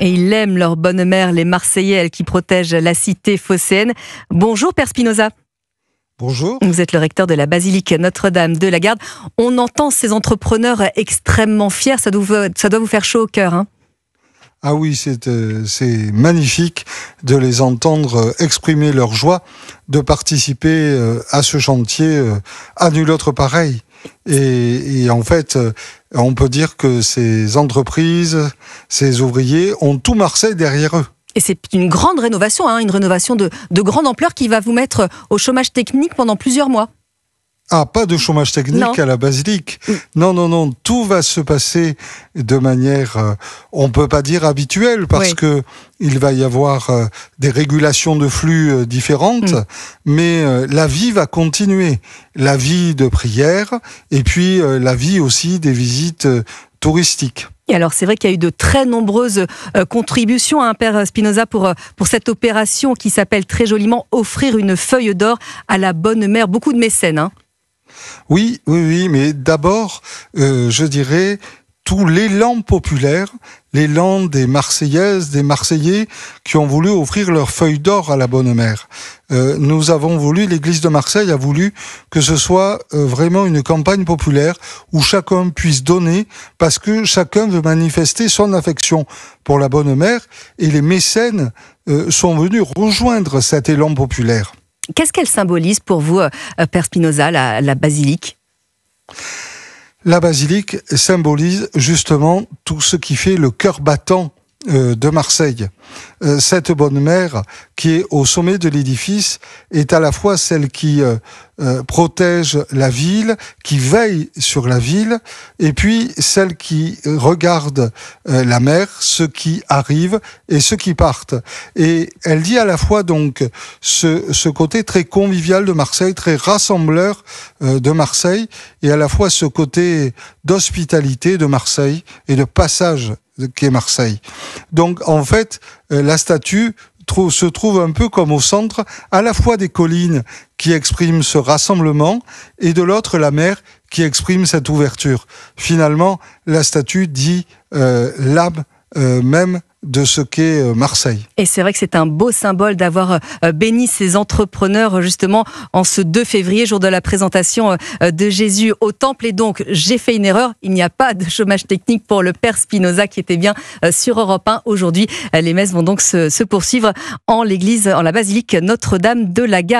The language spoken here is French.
Et ils aiment leur bonne mère, les Marseillais, elle qui protège la cité phocéenne. Bonjour Père Spinoza. Bonjour. Vous êtes le recteur de la basilique Notre-Dame de la Garde. On entend ces entrepreneurs extrêmement fiers, ça doit vous faire chaud au cœur, hein? Ah oui, c'est magnifique de les entendre exprimer leur joie de participer à ce chantier à nul autre pareil. Et en fait, on peut dire que ces entreprises, ces ouvriers ont tout Marseille derrière eux. Et c'est une grande rénovation, une rénovation de grande ampleur qui va vous mettre au chômage technique pendant plusieurs mois. Ah, pas de chômage technique Non. à la basilique. Non, tout va se passer de manière, on peut pas dire habituelle, parce que il va y avoir des régulations de flux différentes, mais la vie va continuer. La vie de prière, et puis la vie aussi des visites touristiques. Et alors, c'est vrai qu'il y a eu de très nombreuses contributions, Père Spinoza, pour cette opération qui s'appelle très joliment « Offrir une feuille d'or à la bonne mère ». Beaucoup de mécènes, Oui, mais d'abord, je dirais, tout l'élan populaire, l'élan des Marseillaises, des Marseillais qui ont voulu offrir leur feuille d'or à la bonne mère. Nous avons voulu, l'Église de Marseille a voulu que ce soit vraiment une campagne populaire où chacun puisse donner, parce que chacun veut manifester son affection pour la bonne mère, et les mécènes sont venus rejoindre cet élan populaire. Qu'est-ce qu'elle symbolise pour vous, Père Spinoza, la basilique ? La basilique symbolise justement tout ce qui fait le cœur battant de Marseille. Cette bonne mère qui est au sommet de l'édifice est à la fois celle qui protège la ville, qui veille sur la ville, et puis celle qui regarde la mer, ceux qui arrivent et ceux qui partent. Et elle dit à la fois donc ce côté très convivial de Marseille, très rassembleur de Marseille, et à la fois ce côté d'hospitalité de Marseille et de passage qu'est Marseille. Donc en fait, la statue se trouve un peu comme au centre, à la fois des collines qui expriment ce rassemblement, et de l'autre la mer qui exprime cette ouverture. Finalement, la statue dit l'âme même de ce qu'est Marseille. Et c'est vrai que c'est un beau symbole d'avoir béni ces entrepreneurs justement en ce 2 février, jour de la présentation de Jésus au temple. Et donc, j'ai fait une erreur, il n'y a pas de chômage technique pour le Père Spinoza qui était bien sur Europe 1. Aujourd'hui, les messes vont donc se poursuivre en la basilique Notre-Dame de la Garde.